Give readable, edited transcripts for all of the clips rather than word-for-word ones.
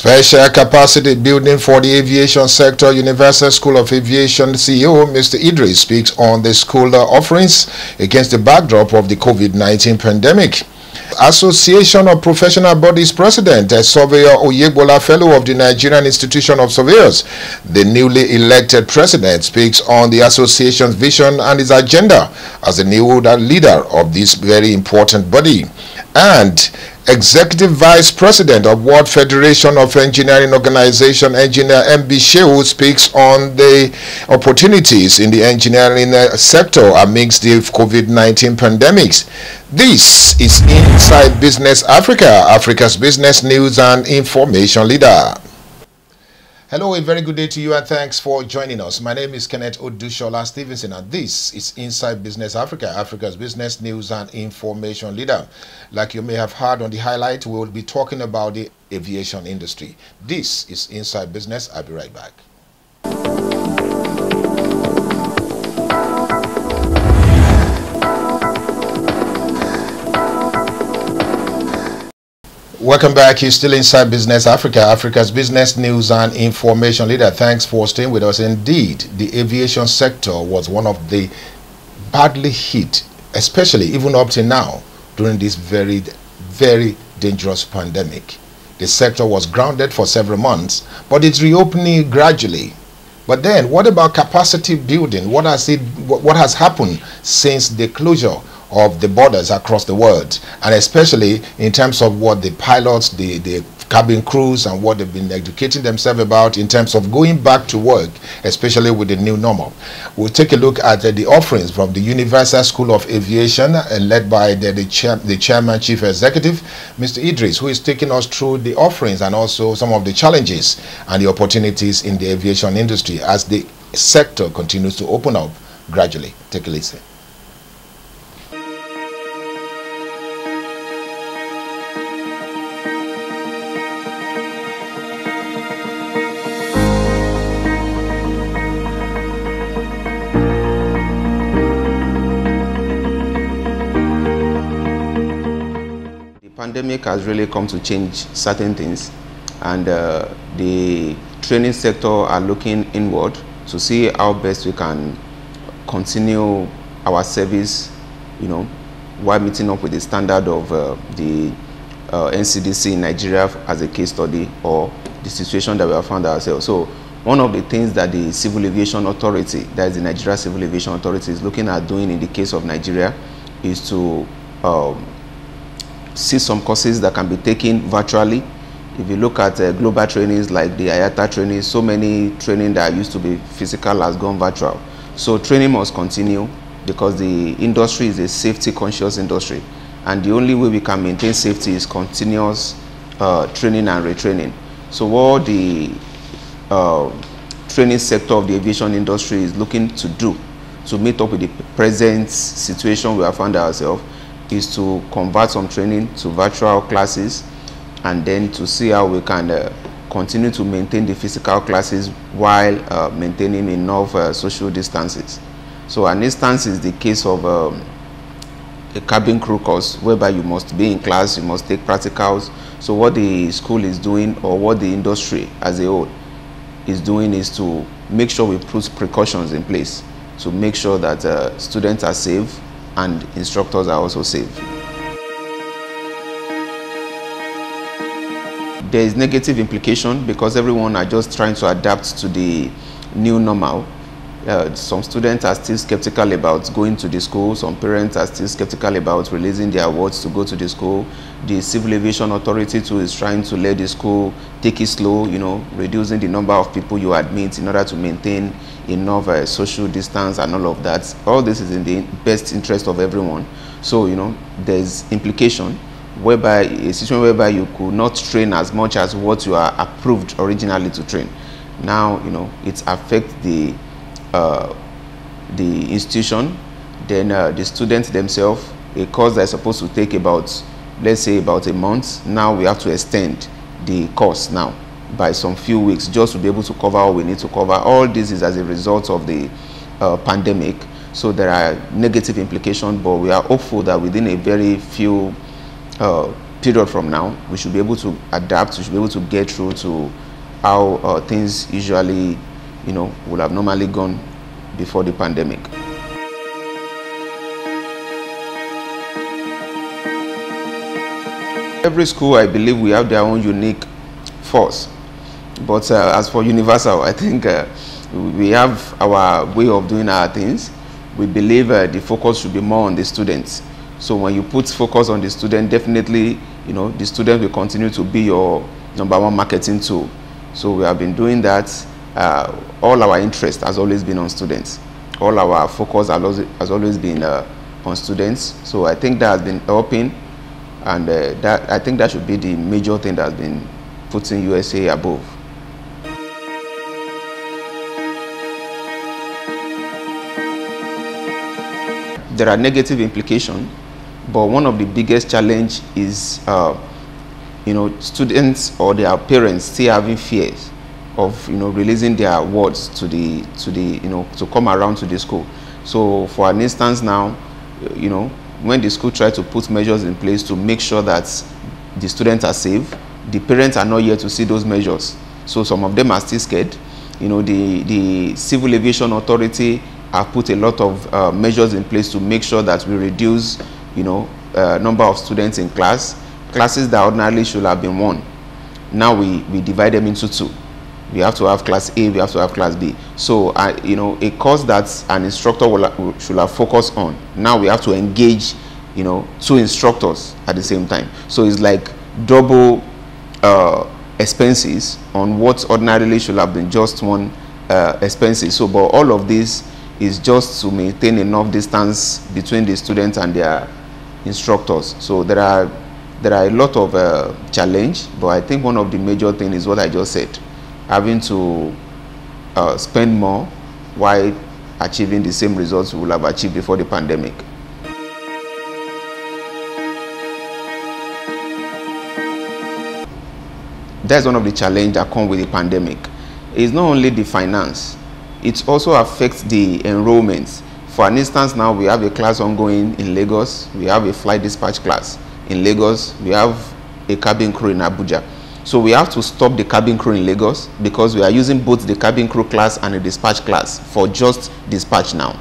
Special capacity building for the aviation sector. Universal School of Aviation CEO Mr. Idris speaks on the school offerings against the backdrop of the COVID-19 pandemic. Association of Professional Bodies President, Surveyor Oyegbola, Fellow of the Nigerian Institution of Surveyors, the newly elected president, speaks on the association's vision and its agenda as the new leader of this very important body. And Executive Vice President of World Federation of Engineering Organization, Engineer MB Shehu, speaks on the opportunities in the engineering sector amidst the COVID-19 pandemics. This is Inside Business Africa, Africa's business news and information leader. Hello, a very good day to you and thanks for joining us. My name is Kenneth Odushola Stevenson and this is Inside Business Africa, Africa's business news and information leader. Like you may have heard on the highlight, we will be talking about the aviation industry. This is Inside Business. I'll be right back. Welcome back. You're still Inside Business Africa, Africa's business news and information leader. Thanks for staying with us. Indeed, the aviation sector was one of the badly hit, especially even up to now, during this very, very dangerous pandemic. The sector was grounded for several months, but it's reopening gradually. But then, what about capacity building? What has happened since the closure of the borders across the world, and especially in terms of what the pilots, the cabin crews, and what they've been educating themselves about in terms of going back to work, especially with the new normal? We'll take a look at the offerings from the Universal School of Aviation, led by the chairman, chief executive, Mr. Idris, who is taking us through the offerings and also some of the challenges and the opportunities in the aviation industry as the sector continues to open up gradually. Take a listen. Pandemic has really come to change certain things, and the training sector are looking inward to see how best we can continue our service, while meeting up with the standard of the NCDC in Nigeria as a case study, or the situation that we have found ourselves. So one of the things that the Civil Aviation Authority, that is the Nigeria Civil Aviation Authority, is looking at doing in the case of Nigeria is to see some courses that can be taken virtually. If you look at global trainings like the IATA training, so many training that used to be physical has gone virtual. So training must continue because the industry is a safety conscious industry, and the only way we can maintain safety is continuous training and retraining. So what the training sector of the aviation industry is looking to do to meet up with the present situation we have found ourselves is to convert some training to virtual classes, and then to see how we can continue to maintain the physical classes while maintaining enough social distances. So an instance is the case of a cabin crew course, whereby you must be in class, you must take practicals. So what the school is doing, or what the industry as a whole is doing, is to make sure we put precautions in place to make sure that students are safe and instructors are also safe. There is negative implication because everyone are just trying to adapt to the new normal. Some students are still skeptical about going to the school. Some parents are still skeptical about releasing their awards to go to the school. The Civil Aviation Authority too is trying to let the school take it slow, reducing the number of people you admit in order to maintain enough social distance and all of that. All this is in the best interest of everyone. So, there's implication whereby a situation whereby you could not train as much as what you are approved originally to train. Now, it affects the institution, then the students themselves. A course that is supposed to take about, let's say, about a month, now we have to extend the course now by some few weeks just to be able to cover all we need to cover. All this is as a result of the pandemic. So there are negative implications, but we are hopeful that within a very few period from now, we should be able to adapt, we should be able to get through to how things usually, would have normally gone before the pandemic. Every school, I believe, we have their own unique force. But as for Universal, I think we have our way of doing our things. We believe the focus should be more on the students. So when you put focus on the student, definitely, the student will continue to be your #1 marketing tool. So we have been doing that. All our interest has always been on students. All our focus has always been on students. So I think that has been helping, and I think that should be the major thing that has been putting USA above. There are negative implications, but one of the biggest challenge is, students or their parents still having fears of, releasing their words to come around to the school. So, for an instance now, when the school try to put measures in place to make sure that the students are safe, the parents are not yet to see those measures. So some of them are still scared. The Civil Aviation Authority have put a lot of measures in place to make sure that we reduce, number of students in classes that ordinarily should have been one. Now we divide them into two. We have to have class A, we have to have class B. So, a course that an instructor should have focused on, now we have to engage, two instructors at the same time. So it's like double expenses on what ordinarily should have been just one expenses. So, but all of this is just to maintain enough distance between the students and their instructors. So there are a lot of challenge, but I think one of the major things is what I just said, having to spend more while achieving the same results we would have achieved before the pandemic. That's one of the challenges that come with the pandemic. It's not only the finance, it also affects the enrollments. For an instance, now we have a class ongoing in Lagos, we have a flight dispatch class in Lagos, we have a cabin crew in Abuja. So we have to stop the cabin crew in Lagos because we are using both the cabin crew class and the dispatch class for just dispatch now.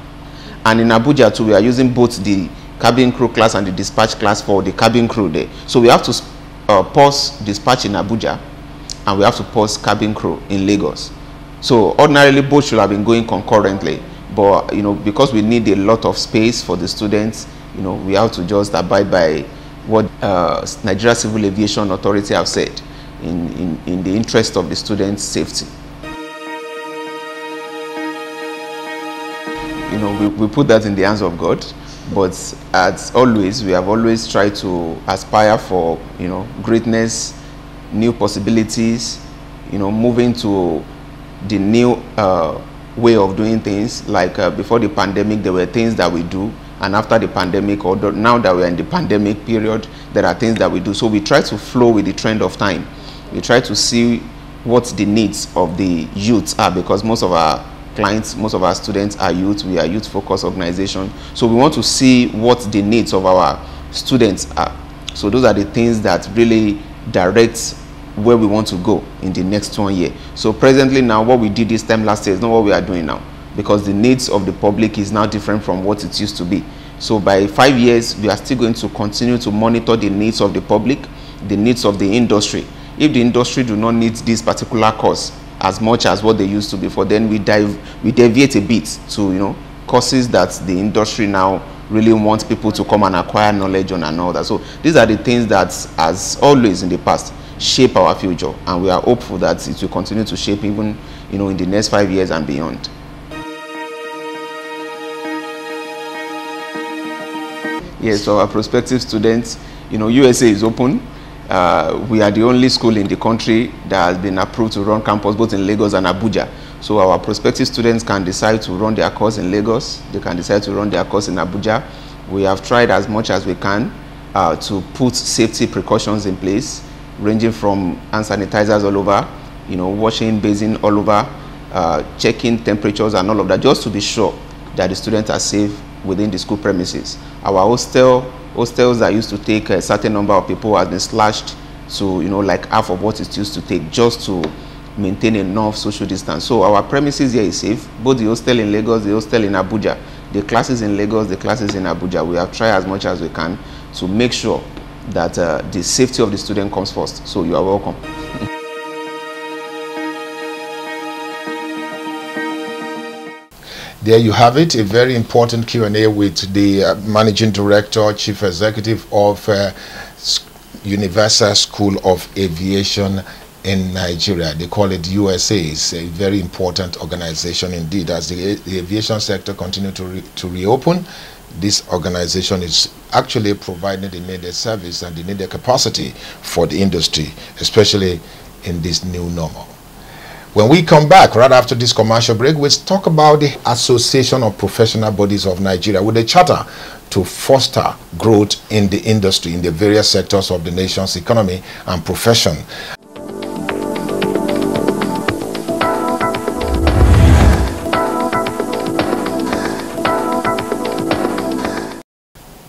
And in Abuja too, we are using both the cabin crew class and the dispatch class for the cabin crew there. So we have to pause dispatch in Abuja and we have to pause cabin crew in Lagos. So ordinarily both should have been going concurrently, but because we need a lot of space for the students, we have to just abide by what Nigeria Civil Aviation Authority have said in the interest of the students' safety. We put that in the hands of God, but as always, we have always tried to aspire for greatness, new possibilities, moving to the new way of doing things. Like before the pandemic, there were things that we do, and after the pandemic, or now that we're in the pandemic period, there are things that we do. So we try to flow with the trend of time. We try to see what the needs of the youth are, because most of our clients, most of our students are youth. We are youth-focused organization. So we want to see what the needs of our students are. So those are the things that really direct where we want to go in the next 1 year. So presently now, what we did this time last year is not what we are doing now, because the needs of the public is now different from what it used to be. So by 5 years, we are still going to continue to monitor the needs of the public, the needs of the industry. If the industry do not need this particular course as much as what they used to before, then we deviate a bit to courses that the industry now really wants people to come and acquire knowledge on and all that. So these are the things that, as always in the past, shape our future, and we are hopeful that it will continue to shape even in the next 5 years and beyond. Yes, so our prospective students, USA is open. We are the only school in the country that has been approved to run campus both in Lagos and Abuja. So our prospective students can decide to run their course in Lagos, they can decide to run their course in Abuja. We have tried as much as we can to put safety precautions in place, ranging from hand sanitizers all over, washing basin all over, checking temperatures and all of that, just to be sure that the students are safe within the school premises. Our hostel hostels that used to take a certain number of people has been slashed to, you know, like half of what it used to take, just to maintain enough social distance. So our premises here is safe, both the hostel in Lagos, the hostel in Abuja, the classes in Lagos, the classes in Abuja. We have tried as much as we can to make sure that the safety of the student comes first. So you are welcome. There you have it, a very important Q&A with the Managing Director, Chief Executive of Universal School of Aviation in Nigeria. They call it USA. It's a very important organization indeed. As the aviation sector continues to reopen, this organization is actually providing the needed service and the needed capacity for the industry, especially in this new normal. When we come back, right after this commercial break, we'll talk about the Association of Professional Bodies of Nigeria with a charter to foster growth in the industry in the various sectors of the nation's economy and profession.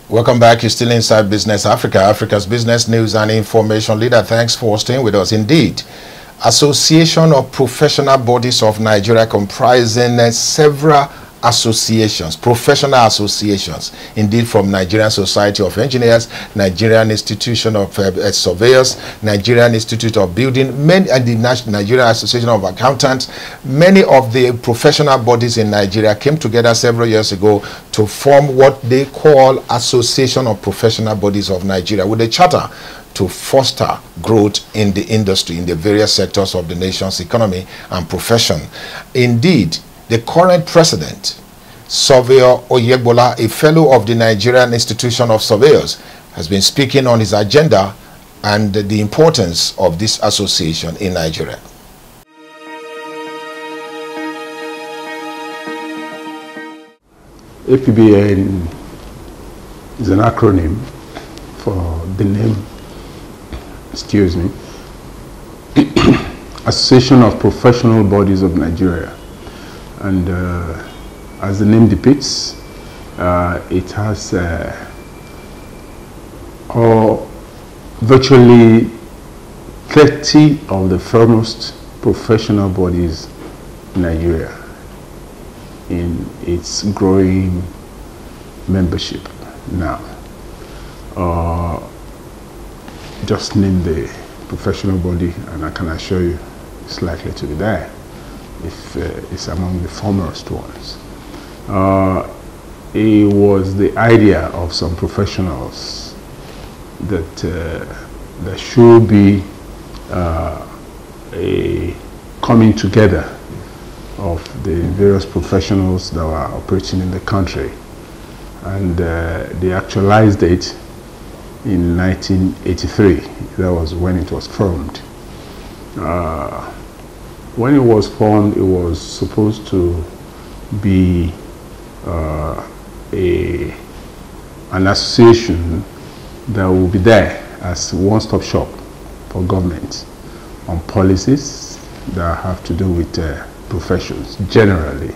Welcome back. You're still inside Business Africa, Africa's business news and information leader. Thanks for staying with us. Indeed, Association of Professional Bodies of Nigeria, comprising several associations, professional associations, indeed from Nigerian Society of Engineers, Nigerian Institution of Surveyors, Nigerian Institute of Building, and the Nigerian Association of Accountants. Many of the professional bodies in Nigeria came together several years ago to form what they call Association of Professional Bodies of Nigeria with a charter to foster growth in the industry in the various sectors of the nation's economy and profession. Indeed, the current president, Surveyor Oyegbola, a fellow of the Nigerian Institution of Surveyors, has been speaking on his agenda and the importance of this association in Nigeria. APBN is an acronym for the name, Association of Professional Bodies of Nigeria. And as the name depicts, it has virtually 30 of the foremost professional bodies in Nigeria in its growing membership now. Just name the professional body and I can assure you it's likely to be there if it's among the foremost ones. It was the idea of some professionals that there should be a coming together of the various professionals that were operating in the country, and they actualized it in 1983. That was when it was formed. When it was formed, it was supposed to be an association that will be there as a one-stop shop for government on policies that have to do with professions generally,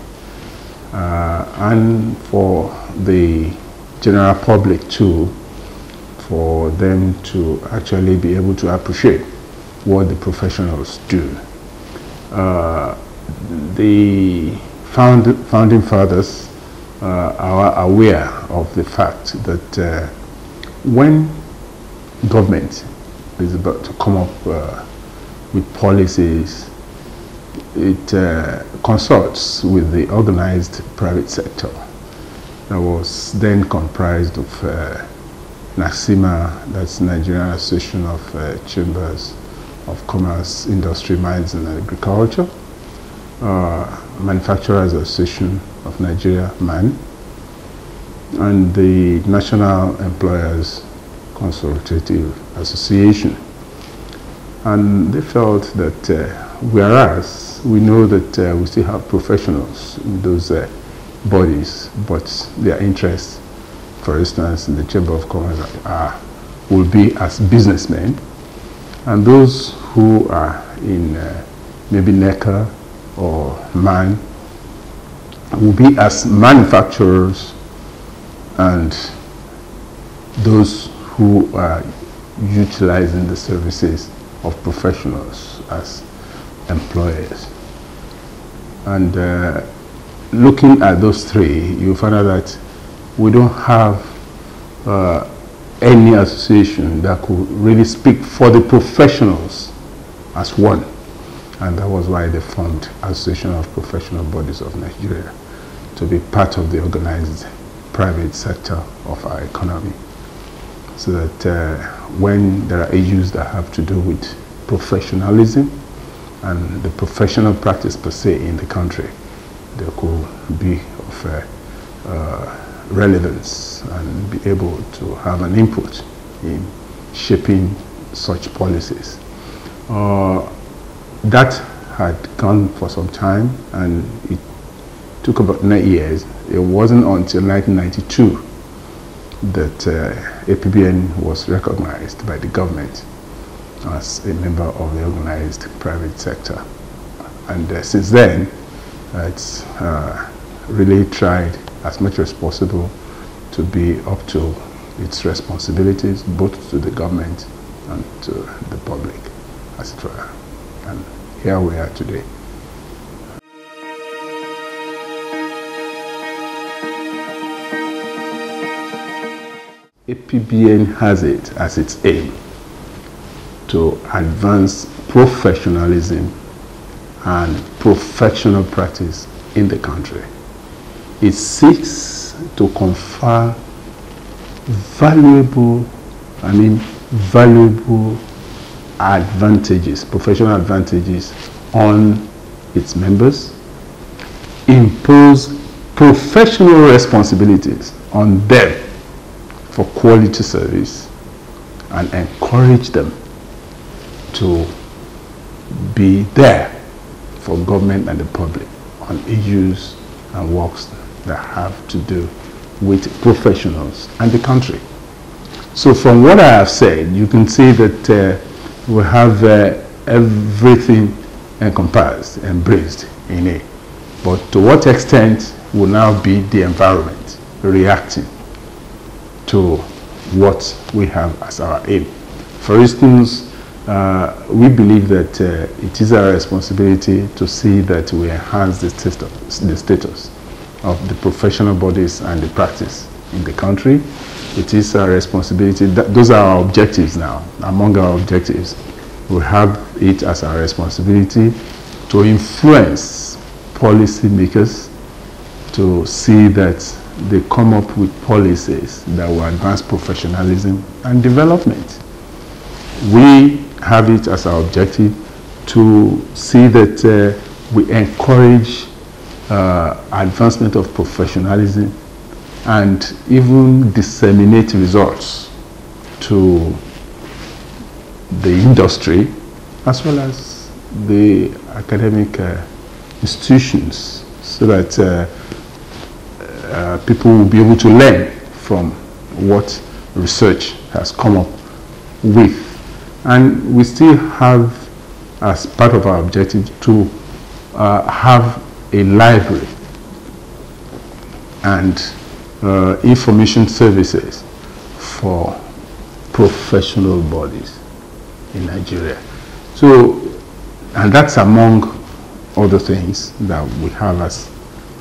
and for the general public too, for them to actually be able to appreciate what the professionals do. The founding fathers are aware of the fact that when government is about to come up with policies, it consults with the organized private sector that was then comprised of NACIMA, that's Nigerian Association of Chambers of Commerce, Industry, Mines and Agriculture, Manufacturers Association of Nigeria, MAN, and the National Employers Consultative Association. And they felt that whereas we know that we still have professionals in those bodies, but their interests, for instance, in the Chamber of Commerce will be as businessmen, and those who are in maybe NECA or MAN will be as manufacturers and those who are utilizing the services of professionals as employers. And looking at those three, you find out that we don't have any association that could really speak for the professionals as one. And that was why they formed Association of Professional Bodies of Nigeria, to be part of the organized private sector of our economy, so that when there are issues that have to do with professionalism and the professional practice per se in the country, they could be of relevance and be able to have an input in shaping such policies. That had gone for some time, and it took about 9 years. It wasn't until 1992 that APBN was recognized by the government as a member of the organized private sector. And since then, it's really tried as much as possible to be up to its responsibilities, both to the government and to the public, as it were. And here we are today. APBN has it as its aim to advance professionalism and professional practice in the country. It seeks to confer valuable advantages, professional advantages on its members, impose professional responsibilities on them for quality service, and encourage them to be there for government and the public on issues and works that have to do with professionals and the country. So from what I have said, you can see that we have everything encompassed, embraced in it. But to what extent will now be the environment reacting to what we have as our aim? For instance, we believe that it is our responsibility to see that we enhance the status of the professional bodies and the practice in the country. It is our responsibility, those are our objectives now. Among our objectives, we have it as our responsibility to influence policymakers to see that they come up with policies that will advance professionalism and development. We have it as our objective to see that we encourage advancement of professionalism and even disseminate results to the industry as well as the academic institutions, so that people will be able to learn from what research has come up with. And we still have, as part of our objective, to have a library and information services for professional bodies in Nigeria. So, and that's among other things that we have as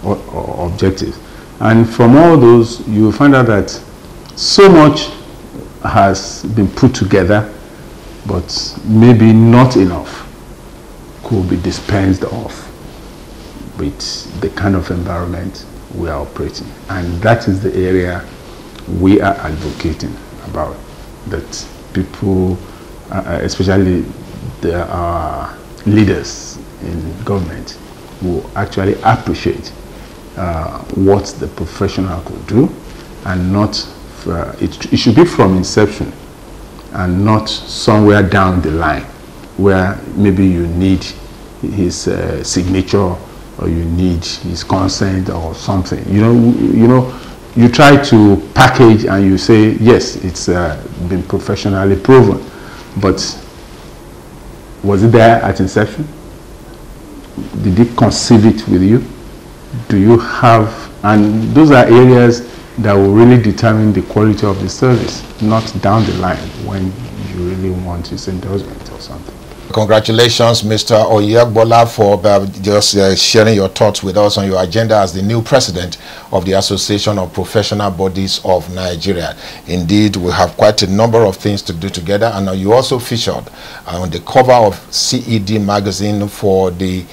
objectives. And from all those, you will find out that so much has been put together, but maybe not enough could be dispensed off with the kind of environment we are operating. And that is the area we are advocating about, that people, especially the leaders in government, will actually appreciate what the professional could do, and not, it should be from inception and not somewhere down the line where maybe you need his signature or you need his consent or something. You try to package and you say, yes, it's been professionally proven, but was it there at inception? Did he conceive it with you? Do you have, and those are areas that will really determine the quality of the service, not down the line when you really want his endorsement or something. Congratulations, Mr. Oyegbola, for just sharing your thoughts with us on your agenda as the new president of the Association of Professional Bodies of Nigeria. Indeed, we have quite a number of things to do together, and you also featured on the cover of CED magazine for the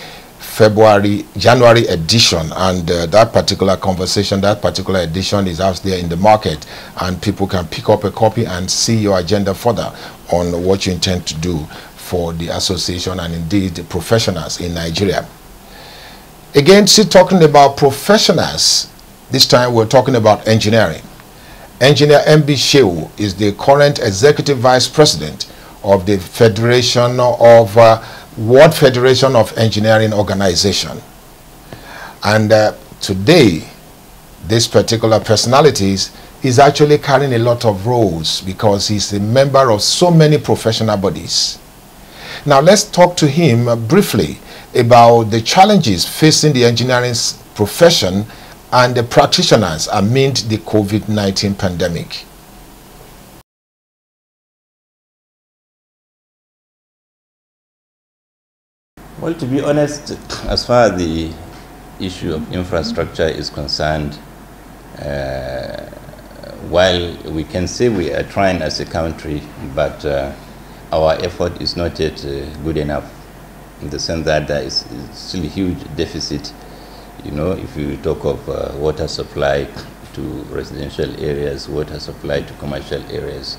January edition, and that particular conversation, that particular edition is out there in the market, and people can pick up a copy and see your agenda further on what you intend to do for the association and indeed the professionals in Nigeria. Again, still talking about professionals, this time we're talking about engineering. Engineer MB Shehu is the current executive vice president of the Federation of World Federation of Engineering Organization. And today, this particular personality is actually carrying a lot of roles because he's a member of so many professional bodies. Now let's talk to him briefly about the challenges facing the engineering profession and the practitioners amid the COVID-19 pandemic. Well, to be honest, as far as the issue of infrastructure is concerned, while we can say we are trying as a country, but our effort is not yet good enough, in the sense that there is still a huge deficit. You know, if you talk of water supply to residential areas, water supply to commercial areas,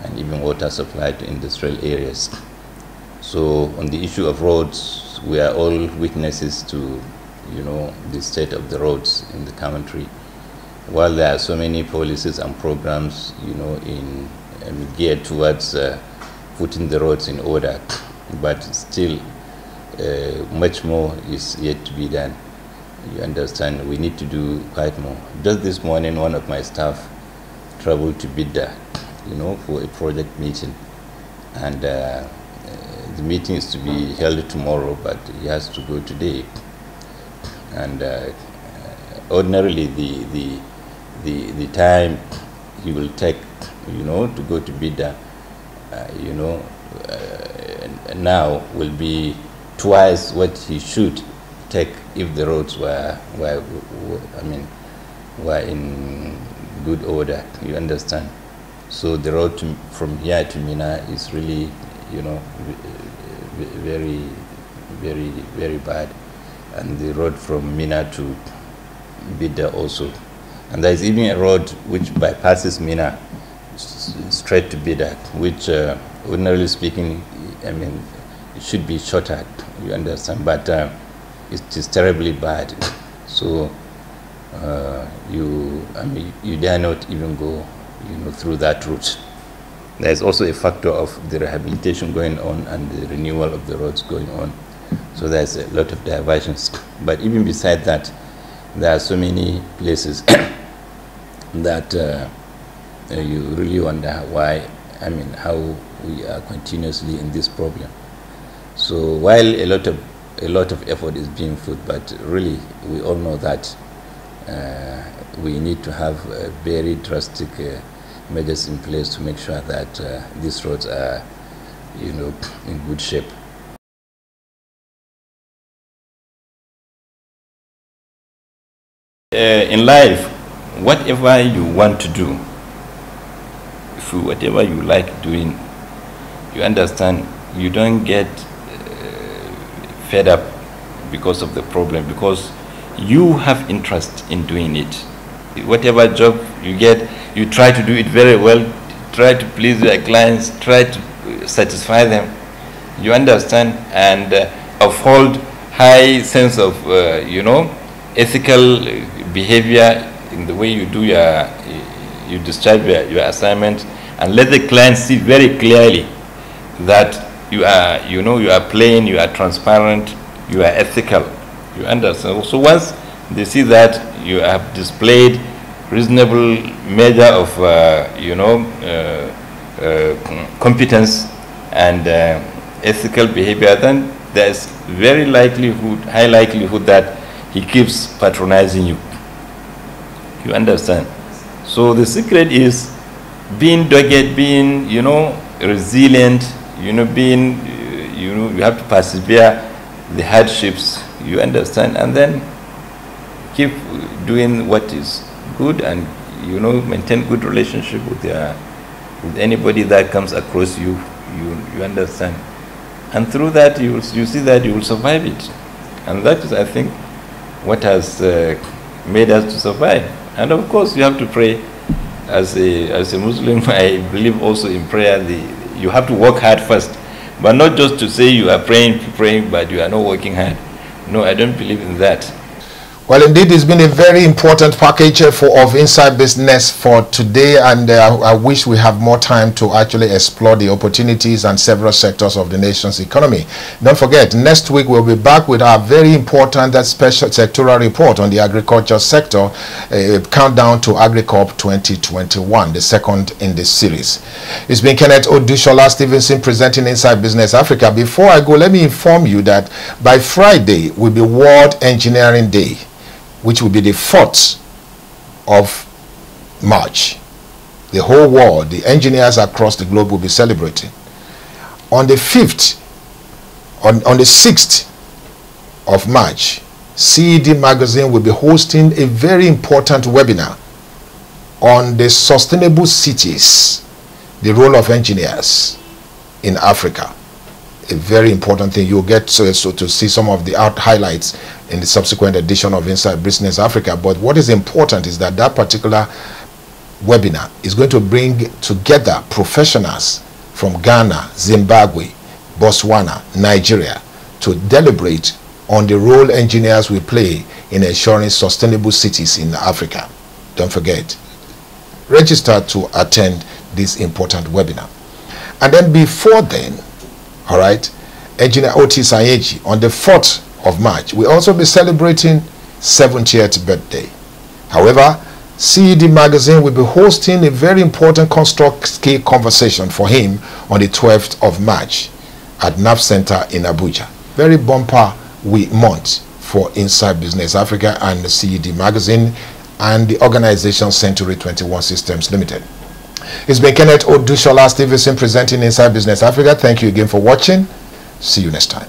and even water supply to industrial areas. So on the issue of roads, we are all witnesses to, you know, the state of the roads in the country. While there are so many policies and programs, you know, geared towards putting the roads in order, but still much more is yet to be done. You understand, we need to do quite more. Just this morning, one of my staff traveled to Bidda, you know, for a project meeting, and the meeting is to be held tomorrow, but he has to go today. And ordinarily, the time he will take, you know, to go to Bidda, you know, now will be twice what he should take if the roads were in good order. You understand? So the road from here to Mina is really, you know, very, very, very bad, and the road from Mina to Bidda also. And there is even a road which bypasses Mina straight to Bidda, which ordinarily speaking, I mean, it should be shorter, you understand, but it is terribly bad. So you dare not even go, you know, through that route. There is also a factor of the rehabilitation going on and the renewal of the roads going on. So there's a lot of diversions. But even beside that, there are so many places that you really wonder why, I mean, how we are continuously in this problem. So while a lot of effort is being put, but really we all know that we need to have very drastic measures in place to make sure that these roads are, you know, in good shape. In life, whatever you want to do, whatever you like doing, you understand, you don't get fed up because of the problem, because you have interest in doing it. Whatever job you get, you try to do it very well, try to please your clients, try to satisfy them, you understand, and uphold high sense of, you know, ethical behavior in the way you do you discharge your assignment, and let the client see very clearly that you are, you know, you are plain, you are transparent, you are ethical, you understand. So once they see that you have displayed reasonable measure of, you know, competence and ethical behavior, then there's high likelihood that he keeps patronizing you. You understand? So the secret is being dogged, being, you know, resilient, you know, being, you know, you have to persevere the hardships, you understand, and then keep doing what is good, and, you know, maintain good relationship with anybody that comes across you, you understand. And through that, you see that you will survive it. And that is, I think, what has made us to survive. And of course, you have to pray. As a Muslim, I believe also in prayer. You have to work hard first, but not just to say you are praying, but you are not working hard. No, I don't believe in that. Well, indeed, it's been a very important package of Inside Business for today, and I wish we have more time to actually explore the opportunities and several sectors of the nation's economy. Don't forget, next week we'll be back with our very important special sectoral report on the agriculture sector, countdown to AgriCorp 2021, the second in this series. It's been Kenneth Odushola Stevenson presenting Inside Business Africa. Before I go, let me inform you that by Friday will be World Engineering Day, which will be the 4th of March. The whole world, the engineers across the globe will be celebrating. On the 5th, on the 6th of March, CED Magazine will be hosting a very important webinar on the sustainable cities, the role of engineers in Africa. A very important thing. You'll get to see some of the highlights in the subsequent edition of Inside Business Africa. But what is important is that particular webinar is going to bring together professionals from Ghana, Zimbabwe, Botswana, Nigeria to deliberate on the role engineers will play in ensuring sustainable cities in Africa. Don't forget, register to attend this important webinar. And then before then, all right, Engineer Otis Ayeji, on the 4th of March, will also be celebrating 70th birthday. However, CED Magazine will be hosting a very important construct-scale conversation for him on the 12th of March at NAF Center in Abuja. Very bumper month for Inside Business Africa and the CED Magazine and the organization Century 21 Systems Limited. It's been Kenneth Odushola Stevenson presenting Inside Business Africa. Thank you again for watching. See you next time.